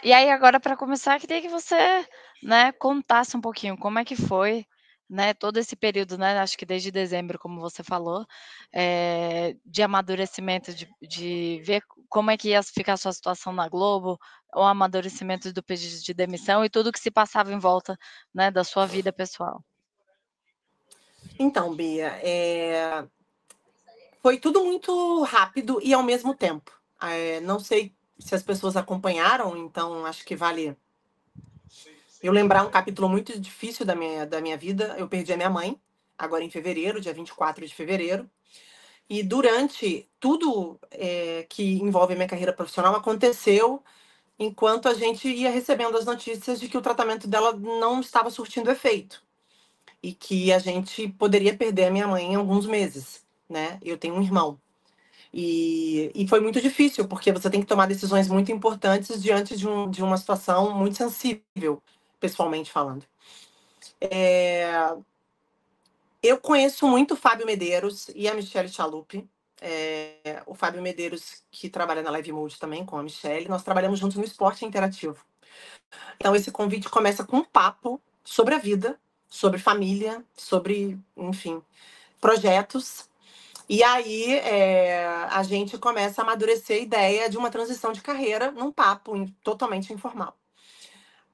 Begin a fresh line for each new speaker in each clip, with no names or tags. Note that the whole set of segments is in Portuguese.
E aí agora para começar, queria que você, né, contasse um pouquinho como é que foi, né, todo esse período, né, acho que desde dezembro, como você falou, de amadurecimento, de ver como é que ia ficar a sua situação na Globo, o amadurecimento do pedido de demissão e tudo que se passava em volta, né, da sua vida pessoal.
Então, Bia, foi tudo muito rápido e ao mesmo tempo. Não sei se as pessoas acompanharam, então acho que vale eu lembrar um capítulo muito difícil da minha vida. Eu perdi a minha mãe, agora em fevereiro, dia 24 de fevereiro. E durante tudo que envolve a minha carreira profissional aconteceu enquanto a gente ia recebendo as notícias de que o tratamento dela não estava surtindo efeito e que a gente poderia perder a minha mãe em alguns meses, né? Eu tenho um irmão. E foi muito difícil, porque você tem que tomar decisões muito importantes diante de uma situação muito sensível, pessoalmente falando. Eu conheço muito o Fábio Medeiros e a Michelle Chalup. O Fábio Medeiros, que trabalha na Live Mode também com a Michelle, nós trabalhamos juntos no esporte interativo. Então, esse convite começa com um papo sobre a vida, sobre família, sobre, enfim, projetos. E aí a gente começa a amadurecer a ideia de uma transição de carreira num papo totalmente informal.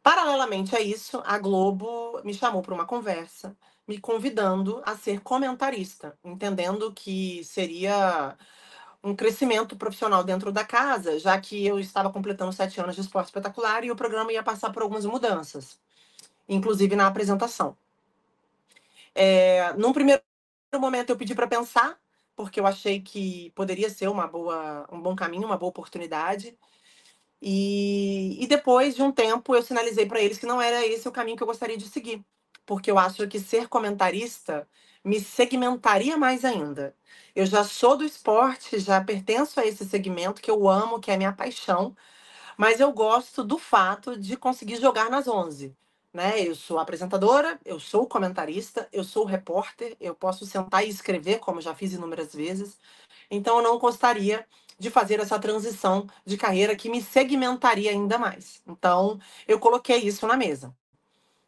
Paralelamente a isso, a Globo me chamou para uma conversa, me convidando a ser comentarista, entendendo que seria um crescimento profissional dentro da casa, já que eu estava completando 7 anos de esporte espetacular e o programa ia passar por algumas mudanças, inclusive na apresentação. Num primeiro momento eu pedi para pensar, porque eu achei que poderia ser um bom caminho, uma boa oportunidade. E depois de um tempo eu sinalizei para eles que não era esse o caminho que eu gostaria de seguir, porque eu acho que ser comentarista me segmentaria mais ainda. Eu já sou do esporte, já pertenço a esse segmento que eu amo, que é a minha paixão, mas eu gosto do fato de conseguir jogar nas 11. Né? Eu sou apresentadora, eu sou comentarista, eu sou repórter, eu posso sentar e escrever, como já fiz inúmeras vezes. Então, eu não gostaria de fazer essa transição de carreira que me segmentaria ainda mais. Então, eu coloquei isso na mesa.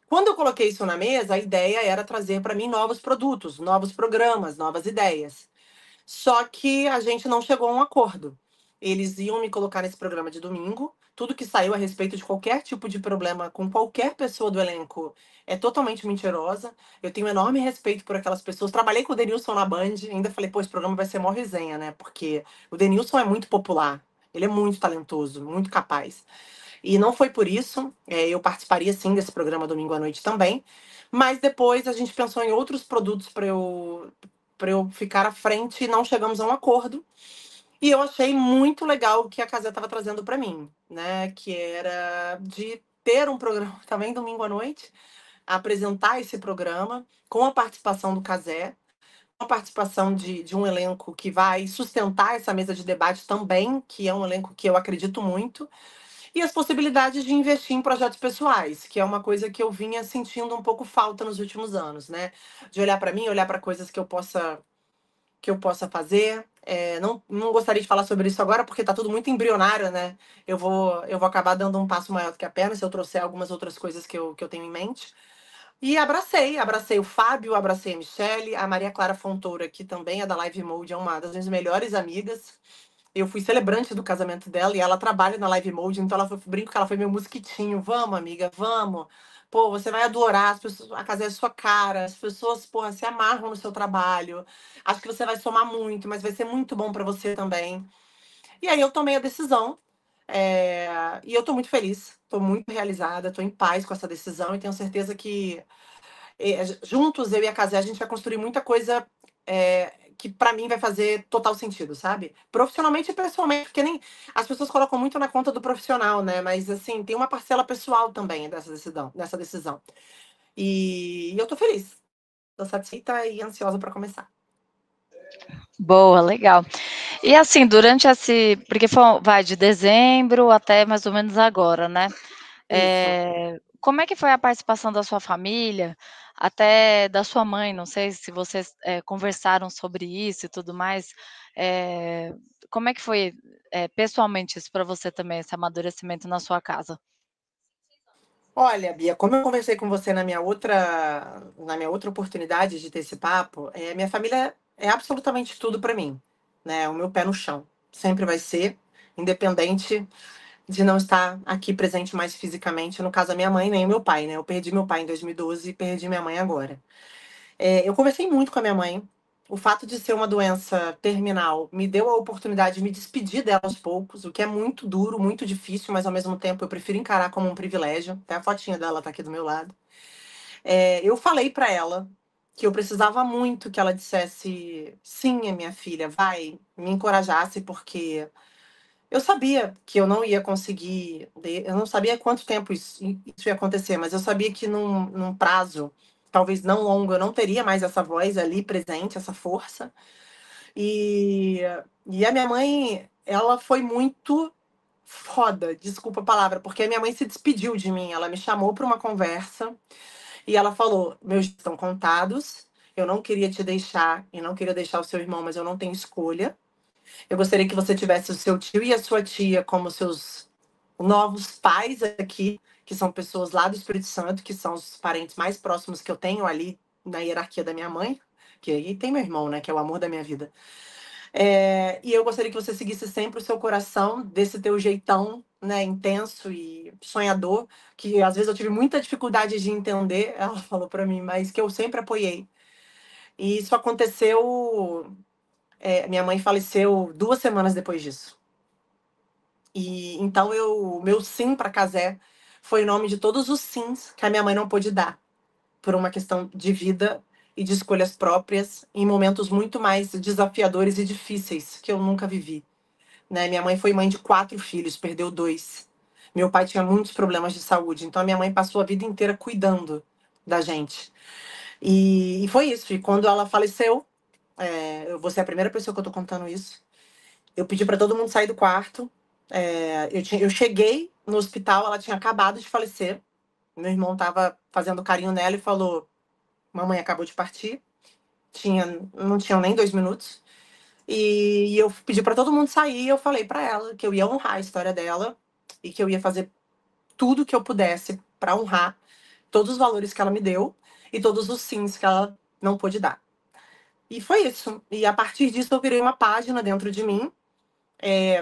Quando eu coloquei isso na mesa, a ideia era trazer para mim novos produtos, novos programas, novas ideias. Só que a gente não chegou a um acordo. Eles iam me colocar nesse programa de domingo. Tudo que saiu a respeito de qualquer tipo de problema com qualquer pessoa do elenco é totalmente mentirosa. Eu tenho enorme respeito por aquelas pessoas. Trabalhei com o Denilson na Band, ainda falei, pô, esse programa vai ser mó resenha, né? Porque o Denilson é muito popular. Ele é muito talentoso, muito capaz. E não foi por isso. Eu participaria sim desse programa domingo à noite também. Mas depois a gente pensou em outros produtos para eu ficar à frente e não chegamos a um acordo. E eu achei muito legal o que a Casé estava trazendo para mim, né? Que era de ter um programa também domingo à noite, apresentar esse programa com a participação do Casé, com a participação de um elenco que vai sustentar essa mesa de debate também, que é um elenco que eu acredito muito, e as possibilidades de investir em projetos pessoais, que é uma coisa que eu vinha sentindo um pouco falta nos últimos anos, né? De olhar para mim, olhar para coisas que eu possa fazer. Não gostaria de falar sobre isso agora, porque está tudo muito embrionário, né? Eu vou acabar dando um passo maior do que a perna se eu trouxer algumas outras coisas que eu tenho em mente. E abracei o Fábio, abracei a Michelle, a Maria Clara Fontoura, que também é da Live Mode, é uma das minhas melhores amigas. Eu fui celebrante do casamento dela e ela trabalha na Live Mode, então brinco que ela foi meu mosquitinho. Vamos, amiga, vamos. Pô, você vai adorar, as pessoas, a casa é a sua cara, as pessoas, porra, se amarram no seu trabalho. Acho que você vai somar muito, mas vai ser muito bom pra você também. E aí eu tomei a decisão, e eu tô muito feliz, tô muito realizada, tô em paz com essa decisão e tenho certeza que juntos, eu e a Casé, a gente vai construir muita coisa que pra mim vai fazer total sentido, sabe? Profissionalmente e pessoalmente, porque nem as pessoas colocam muito na conta do profissional, né? Mas assim, tem uma parcela pessoal também dessa decisão. E eu tô feliz, tô satisfeita e ansiosa pra começar.
Boa, legal. E assim, durante porque vai de dezembro até mais ou menos agora, né?
Isso.
Como é que foi a participação da sua família, até da sua mãe? Não sei se vocês, conversaram sobre isso e tudo mais. Eh, Como é que foi, pessoalmente isso para você também, esse amadurecimento na sua casa?
Olha, Bia, como eu conversei com você na minha outra oportunidade de ter esse papo, minha família é absolutamente tudo para mim, né? O meu pé no chão. Sempre vai ser, independente de não estar aqui presente mais fisicamente, no caso a minha mãe nem o meu pai, né? Eu perdi meu pai em 2012 e perdi minha mãe agora. Eu conversei muito com a minha mãe. O fato de ser uma doença terminal me deu a oportunidade de me despedir dela aos poucos, o que é muito duro, muito difícil, mas ao mesmo tempo eu prefiro encarar como um privilégio. Até a fotinha dela tá aqui do meu lado. Eu falei pra ela que eu precisava muito que ela dissesse sim, minha filha, vai, me encorajasse, porque eu sabia que eu não ia conseguir, eu não sabia quanto tempo isso ia acontecer, mas eu sabia que num prazo, talvez não longo, eu não teria mais essa voz ali presente, essa força. E, e a minha mãe, ela foi muito foda, desculpa a palavra, porque a minha mãe se despediu de mim. Ela me chamou para uma conversa e ela falou: meus dias estão contados, eu não queria te deixar e não queria deixar o seu irmão, mas eu não tenho escolha. Eu gostaria que você tivesse o seu tio e a sua tia como seus novos pais aqui, que são pessoas lá do Espírito Santo, que são os parentes mais próximos que eu tenho ali na hierarquia da minha mãe, que aí tem meu irmão, né, que é o amor da minha vida. E eu gostaria que você seguisse sempre o seu coração, desse teu jeitão, né, intenso e sonhador, que às vezes eu tive muita dificuldade de entender, ela falou para mim, mas que eu sempre apoiei. E isso aconteceu, minha mãe faleceu 2 semanas depois disso. E então meu sim para Casé foi o nome de todos os sims que a minha mãe não pôde dar, por uma questão de vida e de escolhas próprias, em momentos muito mais desafiadores e difíceis que eu nunca vivi. Né? Minha mãe foi mãe de 4 filhos, perdeu 2. Meu pai tinha muitos problemas de saúde, então a minha mãe passou a vida inteira cuidando da gente. E foi isso. E quando ela faleceu, eu vou ser a primeira pessoa que eu tô contando isso. Eu pedi para todo mundo sair do quarto. Eu cheguei no hospital, ela tinha acabado de falecer. Meu irmão tava fazendo carinho nela e falou: mamãe acabou de partir. Não tinham nem 2 minutos. E eu pedi para todo mundo sair. E eu falei para ela que eu ia honrar a história dela e que eu ia fazer tudo que eu pudesse para honrar todos os valores que ela me deu e todos os sims que ela não pôde dar. E foi isso. E a partir disso eu virei uma página dentro de mim.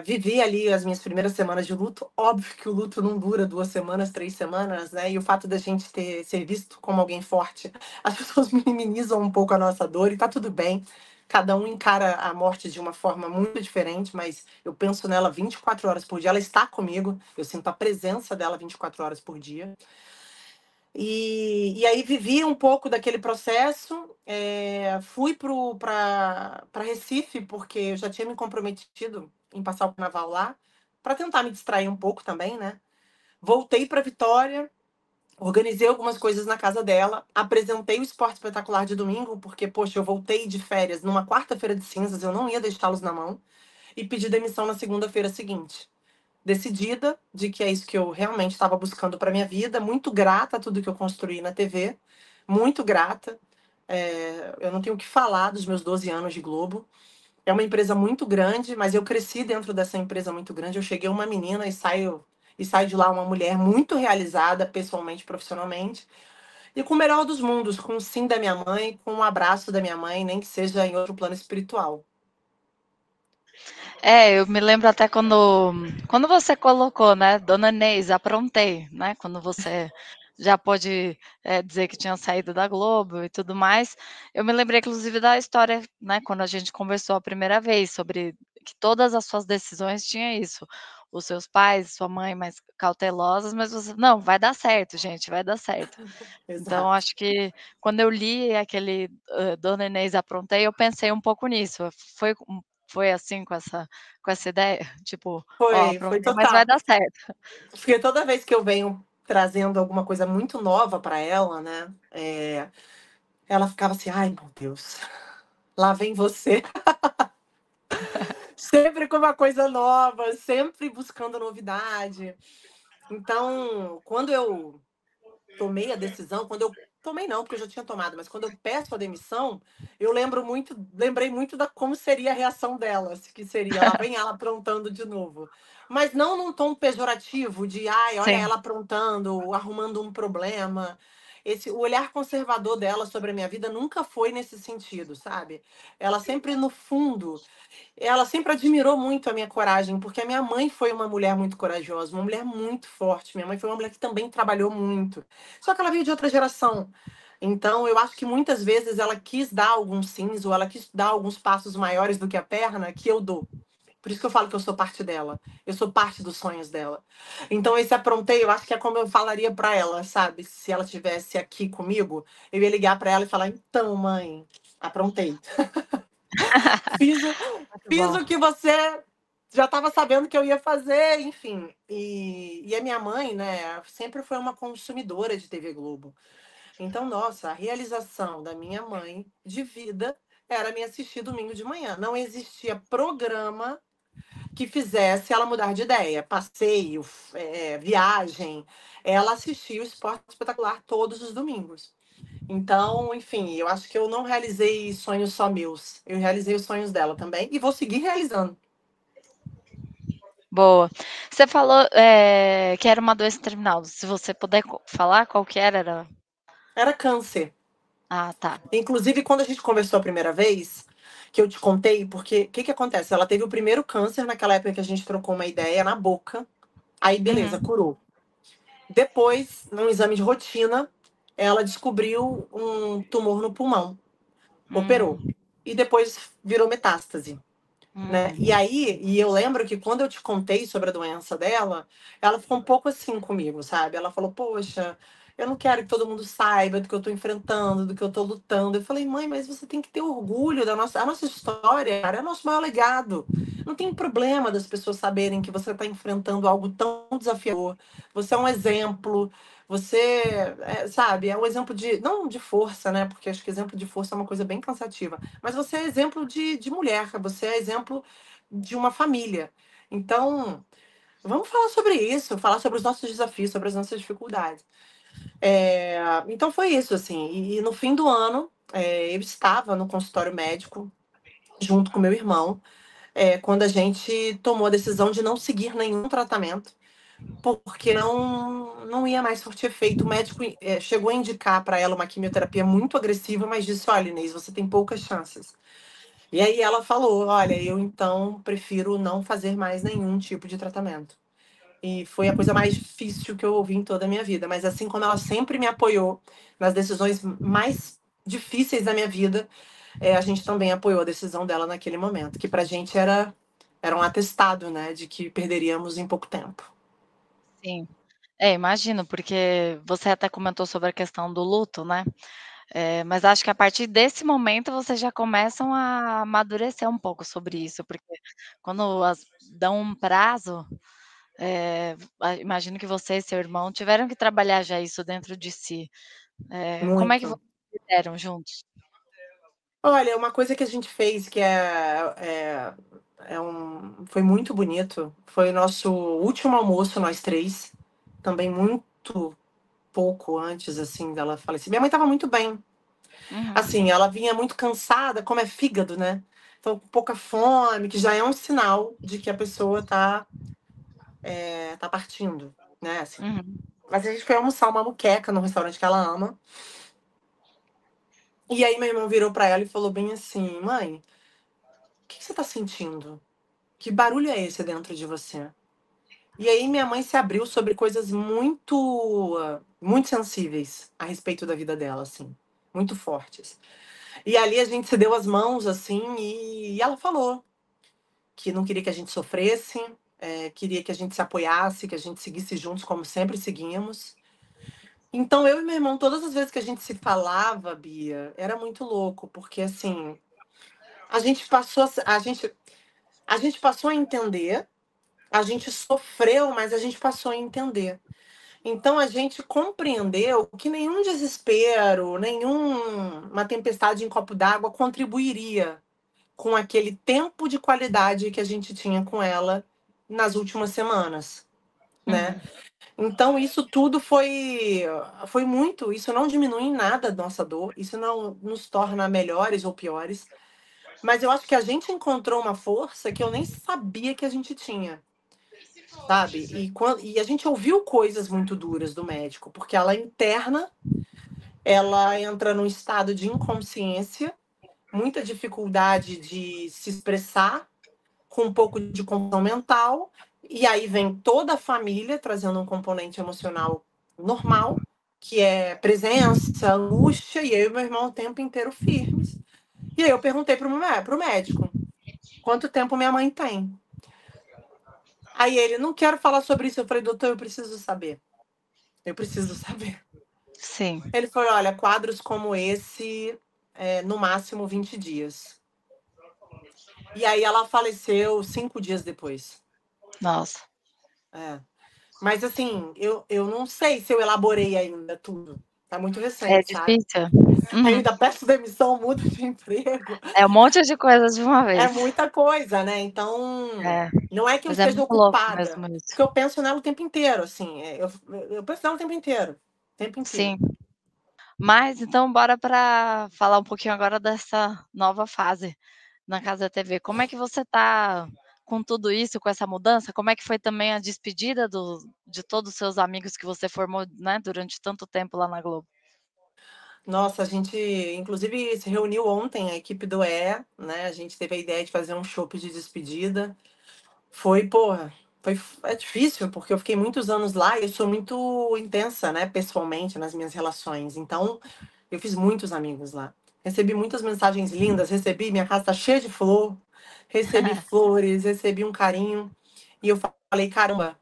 Vivi ali as minhas primeiras semanas de luto. Óbvio que o luto não dura 2 semanas, 3 semanas, né? E o fato da gente ser visto como alguém forte, as pessoas minimizam um pouco a nossa dor e tá tudo bem. Cada um encara a morte de uma forma muito diferente, mas eu penso nela 24 horas por dia. Ela está comigo, eu sinto a presença dela 24 horas por dia. E aí vivi um pouco daquele processo, fui para Recife, porque eu já tinha me comprometido em passar o carnaval lá, para tentar me distrair um pouco também, né? Voltei para Vitória, organizei algumas coisas na casa dela, apresentei o Esporte Espetacular de domingo, porque, poxa, eu voltei de férias numa quarta-feira de cinzas, eu não ia deixá-los na mão, e pedi demissão na segunda-feira seguinte, decidida de que é isso que eu realmente estava buscando para minha vida, muito grata a tudo que eu construí na TV, muito grata. Eu não tenho o que falar dos meus 12 anos de Globo. É uma empresa muito grande, mas eu cresci dentro dessa empresa muito grande. Eu cheguei uma menina e saio de lá uma mulher muito realizada pessoalmente, profissionalmente, e com o melhor dos mundos, com o sim da minha mãe, com o abraço da minha mãe, nem que seja em outro plano espiritual.
Eu me lembro até quando você colocou, né, Dona Inês, aprontei, né, quando você já pôde, dizer que tinha saído da Globo e tudo mais, eu me lembrei inclusive da história, né, quando a gente conversou a primeira vez sobre que todas as suas decisões tinha isso, os seus pais, sua mãe mais cautelosos, mas você: "Não, vai dar certo gente, vai dar certo". Então
Exato.
acho que quando eu li aquele, Dona Inês, aprontei, eu pensei um pouco nisso, foi assim com essa ideia? Tipo: "Ó,
Foi
aprontei, mas vai
total.
dar certo".
Porque toda vez que eu venho trazendo alguma coisa muito nova para ela, né, ela ficava assim: "Ai, meu Deus, lá vem você". Sempre com uma coisa nova, sempre buscando novidade. Então, quando eu tomei a decisão, quando eu tomei não, porque eu já tinha tomado, mas quando eu peço a demissão, eu lembrei muito da como seria a reação delas, que seria: "Lá vem ela aprontando de novo". Mas não num tom pejorativo de: "Ai, olha
Sim,
ela aprontando, arrumando um problema". O olhar conservador dela sobre a minha vida nunca foi nesse sentido, sabe. Ela sempre no fundo ela sempre admirou muito a minha coragem, porque a minha mãe foi uma mulher muito corajosa, uma mulher muito forte. Minha mãe foi uma mulher que também trabalhou muito. Só que ela veio de outra geração. Então, eu acho que muitas vezes ela quis dar alguns sims, ou ela quis dar alguns passos maiores do que a perna, que eu dou. Por isso que eu falo que eu sou parte dela. Eu sou parte dos sonhos dela. Então, esse aprontei, eu acho que é como eu falaria pra ela, sabe? Se ela estivesse aqui comigo, eu ia ligar pra ela e falar: então, mãe, aprontei. Fiz,
muito
fiz
bom.
o que você já estava sabendo que eu ia fazer, enfim. E a minha mãe, né, sempre foi uma consumidora de TV Globo. Então, nossa, a realização da minha mãe de vida era me assistir domingo de manhã. Não existia programa que fizesse ela mudar de ideia. Passeio, viagem. Ela assistia o Esporte Espetacular todos os domingos. Então, enfim, eu acho que eu não realizei sonhos só meus. Eu realizei os sonhos dela também e vou seguir realizando.
Boa. Você falou, que era uma doença terminal. Se você puder falar qual que era?
Era câncer.
Ah, tá.
Inclusive, quando a gente conversou a primeira vez, que eu te contei, porque o que que acontece? Ela teve o primeiro câncer naquela época que a gente trocou uma ideia na boca. Aí, beleza,
Uhum.
curou. Depois, num exame de rotina, ela descobriu um tumor no pulmão. Operou.
Hum,
E depois virou metástase. Né? E
hum,
aí, eu lembro que quando eu te contei sobre a doença dela, ela ficou um pouco assim comigo, sabe? Ela falou: "Poxa, eu não quero que todo mundo saiba do que eu tô enfrentando, do que eu tô lutando". Eu falei: "Mãe, mas você tem que ter orgulho da a nossa história, cara, é o nosso maior legado. Não tem problema das pessoas saberem que você tá enfrentando algo tão desafiador. Você é um exemplo, você, sabe, é um exemplo de não de força, né, porque acho que exemplo de força é uma coisa bem cansativa, mas você é exemplo de mulher, você é exemplo de uma família. Então, vamos falar sobre isso, falar sobre os nossos desafios, sobre as nossas dificuldades". Então foi isso, assim. E no fim do ano, eu estava no consultório médico, junto com meu irmão, quando a gente tomou a decisão de não seguir nenhum tratamento, porque não ia mais surtir efeito. O médico, chegou a indicar para ela uma quimioterapia muito agressiva, mas disse: "Olha, Inês, você tem poucas chances". E aí ela falou: "Olha, eu então prefiro não fazer mais nenhum tipo de tratamento". E foi a coisa mais difícil que eu ouvi em toda a minha vida, mas assim como ela sempre me apoiou nas decisões mais difíceis da minha vida, a gente também apoiou a decisão dela naquele momento, que pra gente era um atestado, né, de que perderíamos em pouco tempo.
sim. É, imagino, porque você até comentou sobre a questão do luto, né, mas acho que a partir desse momento vocês já começam a amadurecer um pouco sobre isso, porque quando dão um prazo, imagino que você e seu irmão tiveram que trabalhar já isso dentro de si. Como é que vocês
Muito.
fizeram juntos?
Olha, uma coisa que a gente fez que foi muito bonito, foi o nosso último almoço, nós 3, também muito pouco antes, assim, dela falecer. Minha mãe estava muito bem.
Uhum,
Assim, ela vinha muito cansada, como é fígado, né, então com pouca fome, que já é um sinal de que a pessoa tá partindo, né, assim.
uhum.
Mas a gente foi almoçar uma moqueca num restaurante que ela ama, e aí meu irmão virou pra ela e falou bem assim: "Mãe, o que que você tá sentindo? Que barulho é esse dentro de você?". E aí minha mãe se abriu sobre coisas muito sensíveis a respeito da vida dela, assim, muito fortes. E ali a gente se deu as mãos, assim, e ela falou que não queria que a gente sofresse, queria que a gente se apoiasse, que a gente seguisse juntos como sempre seguimos. Então eu e meu irmão, todas as vezes que a gente se falava, Bia, era muito louco, porque assim, a gente passou a gente passou a entender, a gente sofreu, mas a gente passou a entender. Então a gente compreendeu que nenhum desespero, uma tempestade em copo d'água contribuiria com aquele tempo de qualidade que a gente tinha com ela nas últimas semanas, né.
Uhum.
Então isso tudo foi muito, isso não diminui em nada a nossa dor, isso não nos torna melhores ou piores, mas eu acho que a gente encontrou uma força que eu nem sabia que a gente tinha, sabe. E a gente ouviu coisas muito duras do médico, porque ela interna, ela entra num estado de inconsciência, muita dificuldade de se expressar, com um pouco de confusão mental, e aí vem toda a família trazendo um componente emocional normal, que é presença, angústia, e eu e meu irmão o tempo inteiro firmes. E aí eu perguntei para o médico: "Quanto tempo minha mãe tem?". Aí ele: "Não quero falar sobre isso". Eu falei: "Doutor, eu preciso saber, eu preciso saber".
Sim,
Ele falou: "Olha, quadros como esse, no máximo 20 dias". E aí ela faleceu 5 dias depois.
nossa,
É. Mas assim, eu não sei se eu elaborei ainda tudo. Tá muito
é
recente, sabe.
difícil.
Aí eu
Uhum.
ainda peço demissão, mudo de emprego.
É um monte de coisas de uma
É
vez.
muita coisa, né. Então,
É,
não é que eu
mas é
esteja
muito louco
ocupada,
mesmo isso.
porque eu penso nela o tempo inteiro, assim, eu penso nela o tempo inteiro, o tempo inteiro.
Sim. Mas então bora para falar um pouquinho agora dessa nova fase na Casa TV. Como é que você tá com tudo isso, com essa mudança? Como é que foi também a despedida de todos os seus amigos que você formou, né, durante tanto tempo lá na Globo?
Nossa, a gente inclusive se reuniu ontem, a equipe do né, a gente teve a ideia de fazer um chopp de despedida. Foi, porra, é difícil, porque eu fiquei muitos anos lá e eu sou muito intensa, né, pessoalmente nas minhas relações. Então, eu fiz muitos amigos lá. Recebi muitas mensagens lindas, recebi, minha casa tá cheia de flor, recebi flores, recebi um carinho. E eu falei, caramba,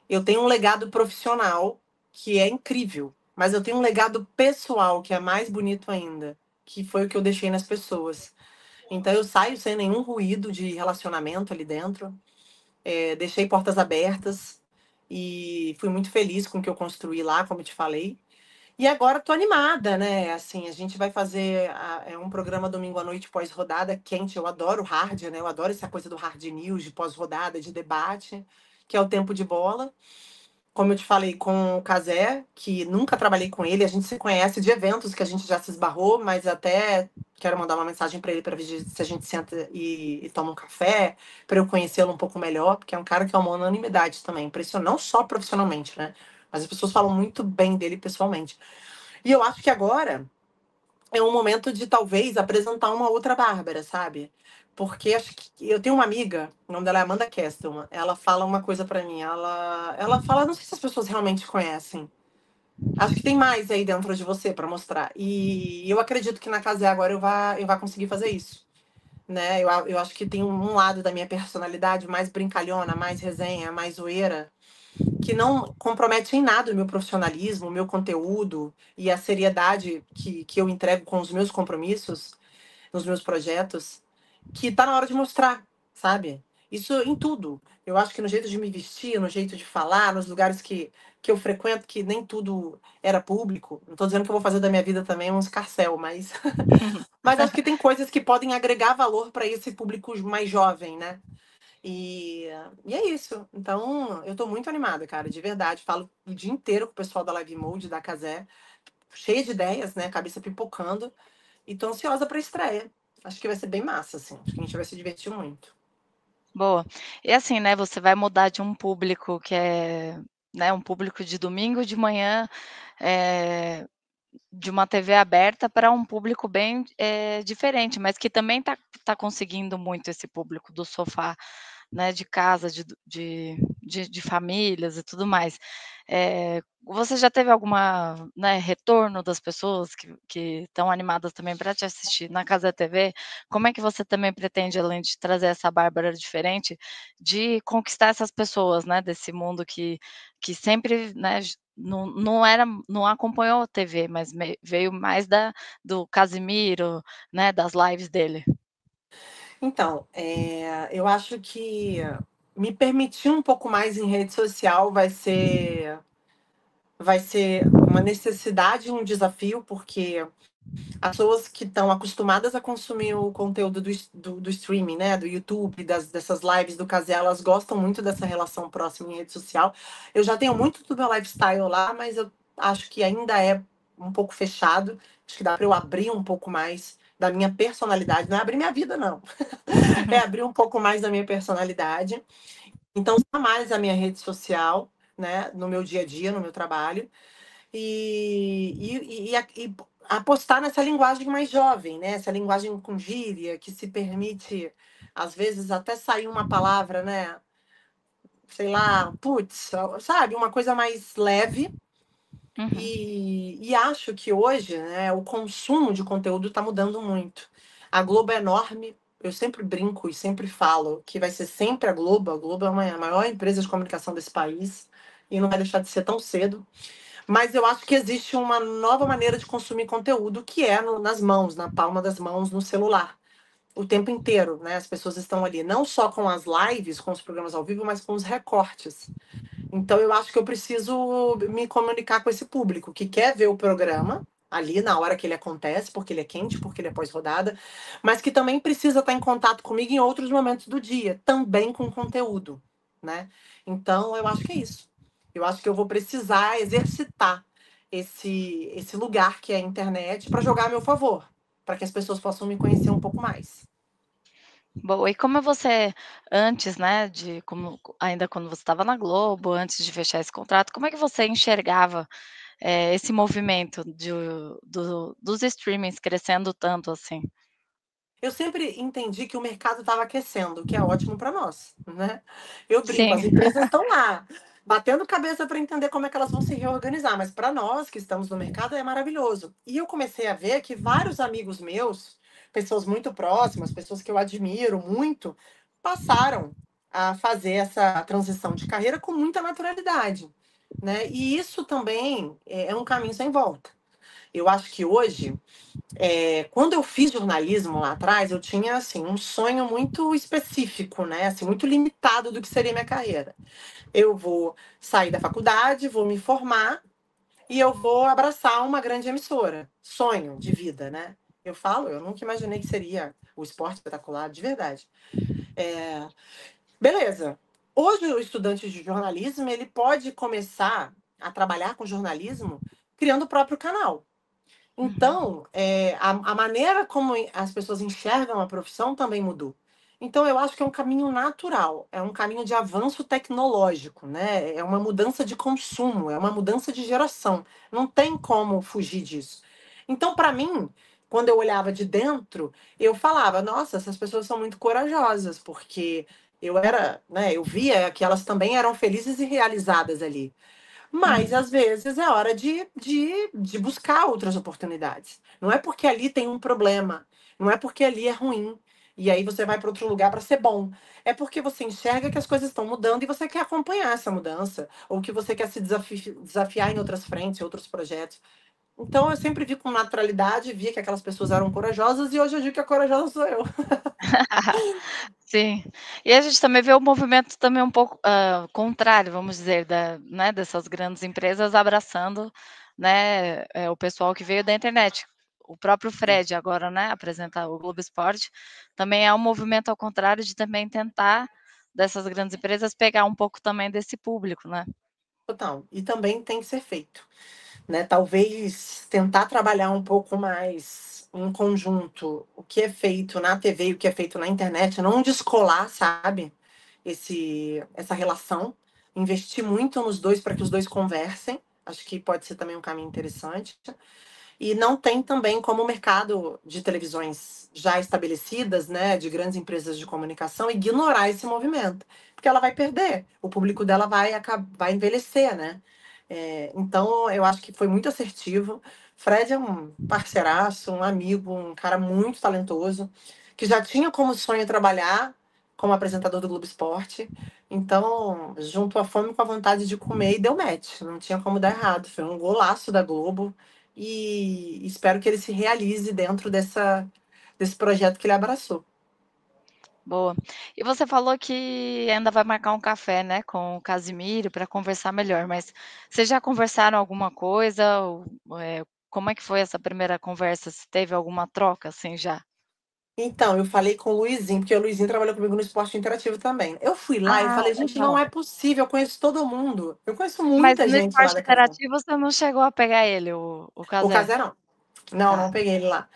eu tenho um legado profissional que é incrível, mas eu tenho um legado pessoal que é mais bonito ainda, que foi o que eu deixei nas pessoas. Então eu saio sem nenhum ruído de relacionamento ali dentro. Deixei portas abertas e fui muito feliz com o que eu construí lá, como eu te falei. E agora tô animada, né? Assim, a gente vai fazer um programa domingo à noite pós-rodada quente. Eu adoro hard, né? Eu adoro essa coisa do hard news, de pós-rodada, de debate, que é o tempo de bola. Como eu te falei, com o Cazé, que nunca trabalhei com ele, a gente se conhece de eventos que a gente já se esbarrou, mas até quero mandar uma mensagem para ele para ver se a gente senta e toma um café, para eu conhecê-lo um pouco melhor, porque é um cara que é uma unanimidade também, impressionante, não só profissionalmente, né? Mas as pessoas falam muito bem dele pessoalmente. E eu acho que agora é um momento de talvez apresentar uma outra Bárbara, sabe? Porque acho que eu tenho uma amiga, o nome dela é Amanda Kestelman, ela fala uma coisa pra mim, ela fala, não sei se as pessoas realmente conhecem. Acho que tem mais aí dentro de você pra mostrar. E eu acredito que na Casé agora eu vá conseguir fazer isso, né? Eu acho que tem um lado da minha personalidade mais brincalhona, mais resenha, mais zoeira, que não compromete em nada o meu profissionalismo, o meu conteúdo e a seriedade que eu entrego com os meus compromissos, nos meus projetos, que tá na hora de mostrar, sabe? Isso em tudo. Eu acho que no jeito de me vestir, no jeito de falar, nos lugares que eu frequento, que nem tudo era público. Não tô dizendo que eu vou fazer da minha vida também um escarcéu, mas, mas acho que tem coisas que podem agregar valor para esse público mais jovem, né? E, e é isso. Então, eu tô muito animada, cara, de verdade. Falo o dia inteiro com o pessoal da Live Mode, da Casé, cheia de ideias, né? Cabeça pipocando. E tô ansiosa pra estreia. Acho que vai ser bem massa, assim. Acho que a gente vai se divertir muito.
Boa. E assim, né, você vai mudar de um público que é, né, um público de domingo de manhã, eh, de uma TV aberta para um público bem, diferente, mas que também tá conseguindo muito esse público do sofá, né, de casa, de famílias e tudo mais. Você já teve alguma, né, retorno das pessoas que estão animadas também para te assistir na Casa TV? Como é que você também pretende, além de trazer essa Bárbara diferente, de conquistar essas pessoas, né, desse mundo que sempre, né, não acompanhou a TV, mas veio mais do Casimiro, né, das lives dele?
Então, eu acho que me permitir um pouco mais em rede social vai ser uma necessidade e um desafio, porque as pessoas que estão acostumadas a consumir o conteúdo do streaming, né, do YouTube, dessas lives do Casé, elas gostam muito dessa relação próxima em rede social. Eu já tenho muito do meu lifestyle lá, mas eu acho que ainda é um pouco fechado. Acho que dá para eu abrir um pouco mais da minha personalidade. Não é abrir minha vida, não. É abrir um pouco mais da minha personalidade. Então, usar mais a minha rede social, né, no meu dia a dia, no meu trabalho e apostar nessa linguagem mais jovem, né? Essa linguagem com gíria, que se permite, às vezes, até sair uma palavra, né? Sei lá, putz, sabe? Uma coisa mais leve.
Uhum.
E acho que hoje, né, o consumo de conteúdo está mudando muito. A Globo é enorme. Eu sempre brinco e sempre falo que vai ser sempre a Globo. A Globo é a maior empresa de comunicação desse país e não vai deixar de ser tão cedo. Mas eu acho que existe uma nova maneira de consumir conteúdo que é nas mãos, na palma das mãos, no celular. O tempo inteiro, né? As pessoas estão ali, não só com as lives, com os programas ao vivo, mas com os recortes. Então eu acho que eu preciso me comunicar com esse público que quer ver o programa ali na hora que ele acontece, porque ele é quente, porque ele é pós-rodada, mas que também precisa estar em contato comigo em outros momentos do dia, também com conteúdo, né? Então eu acho que é isso. Eu acho que eu vou precisar exercitar esse lugar que é a internet para jogar a meu favor, para que as pessoas possam me conhecer um pouco mais.
Boa. E como você antes, né, de como ainda quando você estava na Globo, antes de fechar esse contrato, como é que você enxergava, esse movimento dos streamings crescendo tanto assim?
Eu sempre entendi que o mercado estava aquecendo, o que é ótimo para nós, né? Eu brinco, as
Sim.
empresas estão lá, batendo cabeça para entender como é que elas vão se reorganizar, mas para nós que estamos no mercado é maravilhoso. E eu comecei a ver que vários amigos meus, pessoas muito próximas, pessoas que eu admiro muito, passaram a fazer essa transição de carreira com muita naturalidade, né? E isso também é um caminho sem volta. Eu acho que hoje quando eu fiz jornalismo lá atrás, eu tinha assim um sonho muito específico, né? Assim, muito limitado do que seria minha carreira. Eu vou sair da faculdade, vou me formar e eu vou abraçar uma grande emissora. Sonho de vida, né? Eu falo, eu nunca imaginei que seria o esporte espetacular, de verdade. É, beleza. Hoje o estudante de jornalismo ele pode começar a trabalhar com jornalismo criando o próprio canal.
Uhum.
Então, a maneira como as pessoas enxergam a profissão também mudou. Então, eu acho que é um caminho natural, é um caminho de avanço tecnológico, né? É uma mudança de consumo, é uma mudança de geração. Não tem como fugir disso. Então, para mim, quando eu olhava de dentro, eu falava: nossa, essas pessoas são muito corajosas, porque eu era, né? Eu via que elas também eram felizes e realizadas ali. Mas,
Uhum.
às vezes, é hora de buscar outras oportunidades. Não é porque ali tem um problema, não é porque ali é ruim, e aí você vai para outro lugar para ser bom. É porque você enxerga que as coisas estão mudando e você quer acompanhar essa mudança, ou que você quer se desafiar em outras frentes, em outros projetos. Então, eu sempre vi com naturalidade, via que aquelas pessoas eram corajosas, e hoje eu digo que a corajosa sou eu.
Sim. E a gente também vê o movimento também um pouco, contrário, vamos dizer, né, dessas grandes empresas abraçando, né, o pessoal que veio da internet. O próprio Fred agora, né, apresenta o Globo Esporte, também é um movimento ao contrário de também tentar, dessas grandes empresas, pegar um pouco também desse público, né.
Total. E também tem que ser feito. Né? Talvez tentar trabalhar um pouco mais em conjunto o que é feito na TV e o que é feito na internet, não descolar, sabe? Essa relação, investir muito nos dois para que os dois conversem. Acho que pode ser também um caminho interessante. E não tem também como o mercado de televisões já estabelecidas, né, de grandes empresas de comunicação, ignorar esse movimento, porque ela vai perder, o público dela vai envelhecer, né? Então, eu acho que foi muito assertivo. Fred é um parceiraço, um amigo, um cara muito talentoso, que já tinha como sonho trabalhar como apresentador do Globo Esporte. Então, juntou a fome com a vontade de comer e deu match. Não tinha como dar errado. Foi um golaço da Globo e espero que ele se realize dentro desse projeto que ele abraçou.
Boa. E você falou que ainda vai marcar um café, né, com o Casimiro para conversar melhor, mas vocês já conversaram alguma coisa como é que foi essa primeira conversa? Se teve alguma troca, assim, já?
Então, eu falei com o Luizinho, porque o Luizinho trabalhou comigo no esporte interativo também. Eu fui lá e
Ah,
falei: "Gente, não
legal.
é possível, eu conheço todo mundo". Eu conheço
Mas
muita
no
gente lá
esporte
da casa.
interativo você não chegou a pegar ele, o
O
Casé?
Casé não,
Tá,
não peguei ele lá.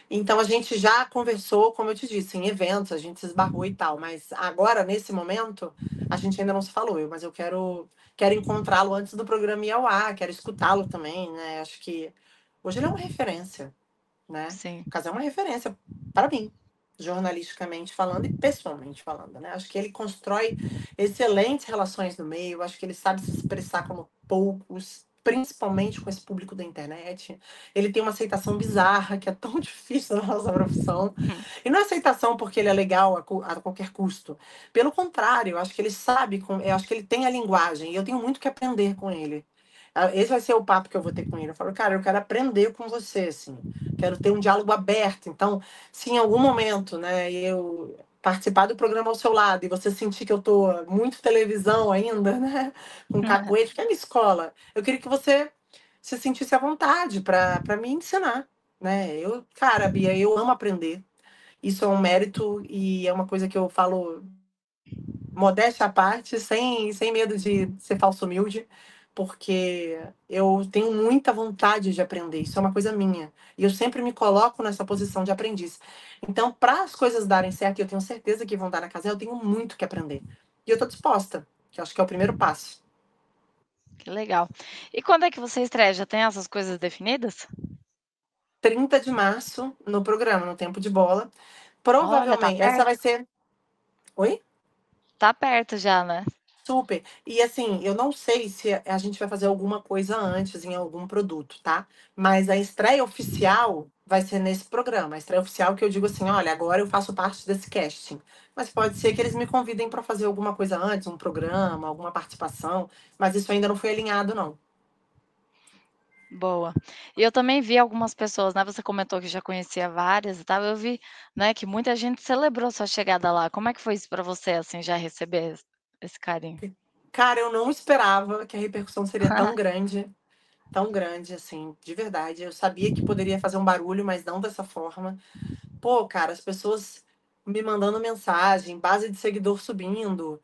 Então a gente já conversou, como eu te disse, em eventos, a gente se esbarrou e tal, mas agora, nesse momento, a gente ainda não se falou, mas eu quero encontrá-lo antes do programa ir ao ar, quero escutá-lo também, né, acho que hoje ele é uma referência, né,
sim.
o Casé é uma referência para mim, jornalisticamente falando e pessoalmente falando, né, acho que ele constrói excelentes relações no meio, acho que ele sabe se expressar como poucos, principalmente com esse público da internet. Ele tem uma aceitação bizarra, que é tão difícil na nossa profissão. E não é aceitação porque ele é legal a qualquer custo. Pelo contrário, eu acho que ele sabe, eu acho que ele tem a linguagem, e eu tenho muito que aprender com ele. Esse vai ser o papo que eu vou ter com ele. Eu falo, cara, eu quero aprender com você, assim. Quero ter um diálogo aberto. Então, se em algum momento, né, eu participar do programa ao seu lado e você sentir que eu tô muito televisão ainda, né, com cacuete, que é minha escola, eu queria que você se sentisse à vontade para me ensinar, né? Cara, Bia, eu amo aprender. Isso é um mérito e é uma coisa que eu falo modéstia à parte, sem medo de ser falso humilde, porque eu tenho muita vontade de aprender, isso é uma coisa minha. E eu sempre me coloco nessa posição de aprendiz. Então, para as coisas darem certo, e eu tenho certeza que vão dar na casa, eu tenho muito que aprender. E eu estou disposta, que eu acho que é o primeiro passo.
Que legal. E quando é que você estreia? Já tem essas coisas definidas?
30 de março, no programa, no Tempo de Bola.
Olha, tá
Provavelmente, essa vai
perto.
ser. Oi?
Tá perto já, né?
Super. E assim, eu não sei se a gente vai fazer alguma coisa antes em algum produto, tá? Mas a estreia oficial vai ser nesse programa. A estreia oficial que eu digo assim, olha, agora eu faço parte desse casting. Mas pode ser que eles me convidem para fazer alguma coisa antes, um programa, alguma participação. Mas isso ainda não foi alinhado, não.
Boa. E eu também vi algumas pessoas, né, você comentou que já conhecia várias e tal, eu vi, né, que muita gente celebrou sua chegada lá. Como é que foi isso pra você, assim, já receber esse carinho?
Cara, eu não esperava que a repercussão seria tão grande, assim, de verdade. Eu sabia que poderia fazer um barulho, mas não dessa forma. Pô, cara, as pessoas me mandando mensagem, base de seguidor subindo,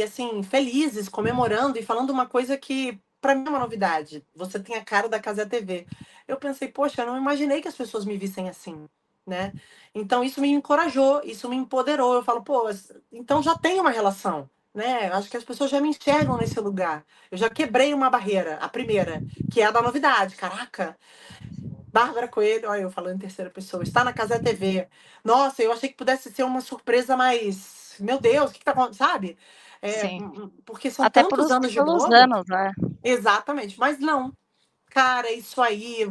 assim, felizes, comemorando e falando uma coisa que pra mim é uma novidade. Você tem a cara da Cazé TV. Eu pensei, poxa, eu não imaginei que as pessoas me vissem assim, né? Então isso me encorajou, isso me empoderou. Eu falo, pô, então já tem uma relação, né? Acho que as pessoas já me enxergam nesse lugar. Eu já quebrei uma barreira, a primeira, que é a da novidade. Caraca, Bárbara Coelho, olha eu falando em terceira pessoa, está na Cazé TV. Nossa, eu achei que pudesse ser uma surpresa, mas, meu Deus, o que que tá acontecendo, sabe?
Sim.
Porque são
Até
tantos anos de
pelos
Globo.
anos, né.
Exatamente, mas não. Cara, isso aí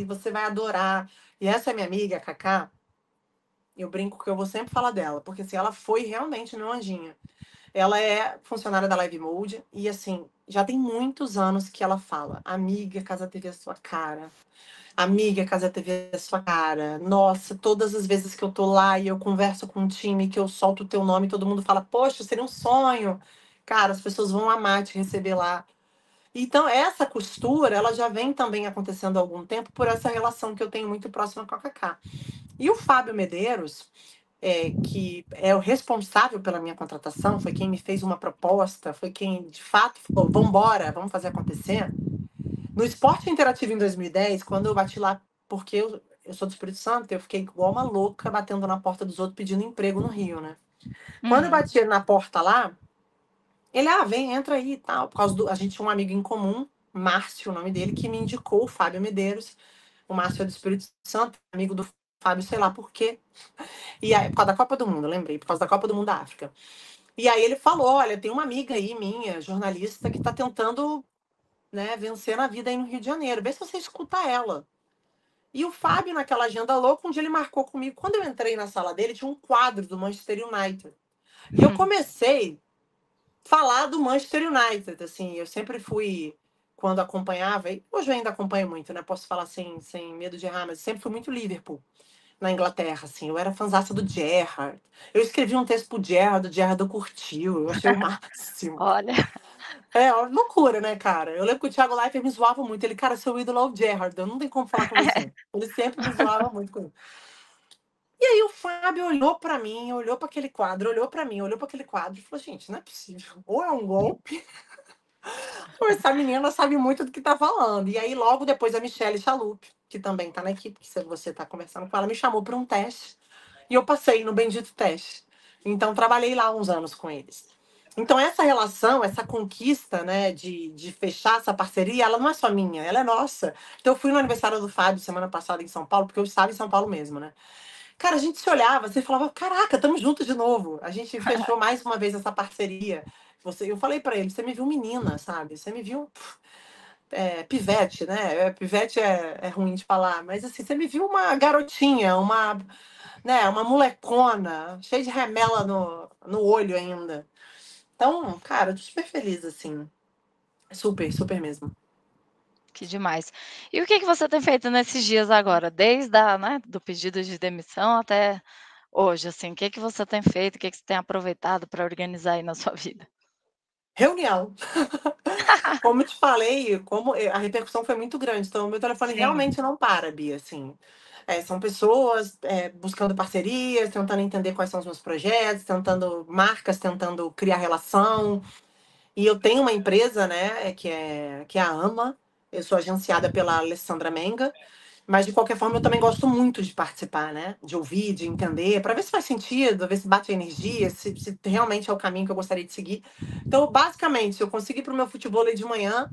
você vai adorar. E essa é minha amiga, a Cacá, eu brinco que eu vou sempre falar dela, porque assim, ela foi realmente meu anjinho. Ela é funcionária da Live Mode e assim, já tem muitos anos que ela fala: "Amiga, Casa TV é sua cara. Amiga, Casa TV é sua cara. Nossa, todas as vezes que eu tô lá e eu converso com um time, que eu solto o teu nome, todo mundo fala: Poxa, seria um sonho. Cara, as pessoas vão amar te receber lá. Então, essa costura, ela já vem também acontecendo há algum tempo por essa relação que eu tenho muito próxima com a Cacá. E o Fábio Medeiros, que é o responsável pela minha contratação, foi quem me fez uma proposta, foi quem de fato falou: Vambora, vamos fazer acontecer. No esporte interativo em 2010, quando eu bati lá, porque eu sou do Espírito Santo, eu fiquei igual uma louca batendo na porta dos outros pedindo emprego no Rio, né? Quando eu
Uhum.
bati na porta lá, ele, vem, entra aí e tal. A gente tinha um amigo em comum, Márcio, o nome dele, que me indicou o Fábio Medeiros. O Márcio é do Espírito Santo, amigo do Fábio, sei lá por quê. E aí, por causa da Copa do Mundo, lembrei, por causa da Copa do Mundo da África. E aí ele falou: olha, tem uma amiga aí minha, jornalista, que tá tentando, né, vencer na vida aí no Rio de Janeiro. Vê se você escuta ela. E o Fábio, naquela agenda louca, um dia ele marcou comigo. Quando eu entrei na sala dele, tinha um quadro do Manchester United. E eu comecei a falar do Manchester United. Assim, eu sempre fui, quando acompanhava, e hoje eu ainda acompanho muito, né? Posso falar sem medo de errar, mas sempre fui muito Liverpool. na Inglaterra, assim. Eu era fãzaça do Gerrard. Eu escrevi um texto pro Gerrard, o Gerrard curtiu, eu achei o máximo.
Olha,
É, ó, loucura, né, cara? Eu lembro que o Thiago Leifert me zoava muito. Ele, cara, seu ídolo é o Gerrard, eu não tenho como falar com você. Ele sempre me zoava muito com isso. E aí o Fábio olhou pra mim, olhou pra aquele quadro, olhou pra mim, olhou pra aquele quadro e falou: gente, não é possível. Ou é um golpe, ou essa menina sabe muito do que tá falando. E aí, logo depois, a Michelle Chalup, que também tá na equipe, que você tá conversando com ela, me chamou pra um teste. E eu passei no bendito teste. Então, trabalhei lá uns anos com eles. Então, essa relação, essa conquista, né, de fechar essa parceria, ela não é só minha, ela é nossa. Então, eu fui no aniversário do Fábio semana passada em São Paulo, porque eu estava em São Paulo mesmo, né? Cara, a gente se olhava, você falava, caraca, estamos juntos de novo. A gente fechou mais uma vez essa parceria. Eu falei pra ele, você me viu menina, sabe? Você me viu pivete, né? Pivete é ruim de falar, mas assim, você me viu uma garotinha, uma molecona, cheia de remela no olho ainda. Então, cara, eu tô super feliz, assim. Super, super mesmo.
que demais. E o que que você tem feito nesses dias agora? Desde né, do pedido de demissão até hoje, assim, o que que você tem feito? O que que você tem aproveitado para organizar aí na sua vida?
Reunião. Como eu te falei, a repercussão foi muito grande, então o meu telefone
Sim.
realmente não para, Bia, assim. São pessoas buscando parcerias, tentando entender quais são os meus projetos, marcas tentando criar relação. E eu tenho uma empresa, né, que é a AMA. Eu sou agenciada pela Alessandra Menga, mas de qualquer forma eu também gosto muito de participar, né? De ouvir, de entender, para ver se faz sentido, ver se bate a energia, se realmente é o caminho que eu gostaria de seguir. Então, basicamente, se eu conseguir para o meu futebol aí de manhã,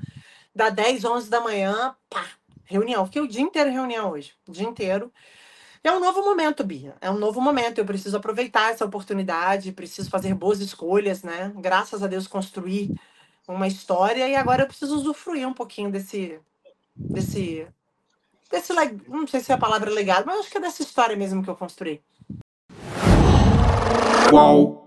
da 10, 11 da manhã, pá, reunião. Fiquei o dia inteiro em reunião hoje, o dia inteiro. É um novo momento, Bia. É um novo momento. Eu preciso aproveitar essa oportunidade, preciso fazer boas escolhas, né? Graças a Deus construir uma história e agora eu preciso usufruir um pouquinho desse, não sei se é a palavra legado, mas acho que é dessa história mesmo que eu construí.
Qual